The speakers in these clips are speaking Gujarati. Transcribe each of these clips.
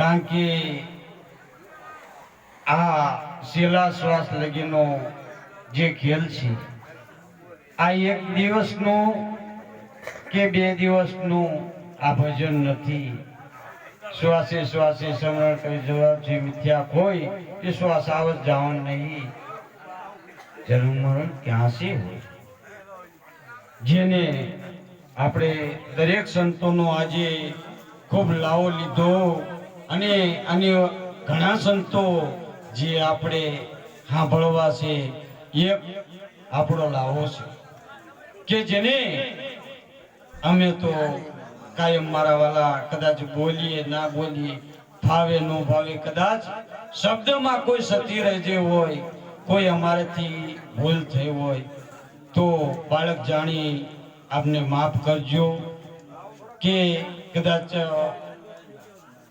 કારણ કે આ છેલ્લા શ્વાસ લગીનો જે ખેલ છે આ એક દિવસનું કે 2 દિવસનું આ ભજન નથી. શ્વાસે શ્વાસે સમરણ કરી જવાબથી મિથ્યા કોઈ એ શ્વાસ આવત જવાનું નહીં. જન્મ મરણ ક્યાં છે હોય જેને આપણે દરેક સંતોનો આજે ખૂબ લાવો લીધો અને ઘણા સંતો જે આપણે સાંભળવા છે એક આપણો લાવો છે કે જેને અમે તો કાયમ મારા વાલા કદાચ બોલીએ ના બોલીએ ભાવે ન ભાવે કદાચ શબ્દમાં કોઈ સતી રહી હોય કોઈ અમારેથી ભૂલ થઈ હોય તો બાળક જાણી આપને માફ કરજો કે કદાચ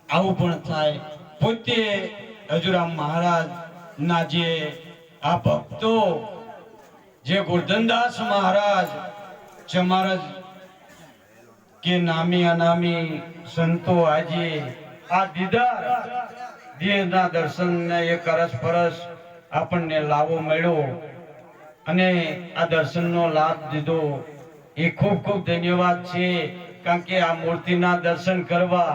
આવું પણ થાય. પોતે હજુરામ મહારાજ ના જે આ ભક્તો જે ગોરધનદાસ મહારાજ ચમારજ કે નામી અનામી સંતો આજે આ દીદાર દેહના દર્શનને એક અરસપરસ આપણને લાવો મળ્યો અને આ દર્શનનો લાભ દીધો એ ખૂબ ખૂબ ધન્યવાદ છે. કારણ કે આ મૂર્તિના દર્શન કરવા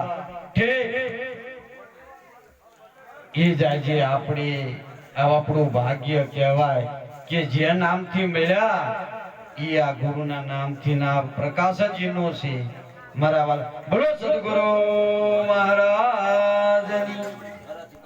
એ જ આજે આપણે આપણું ભાગ્ય કહેવાય કે જે નામથી મળ્યા એ આ ગુરુના નામથી ના પ્રકાશજીનો છે. મારા વાલા બોલો સદગુરુ મહારાજની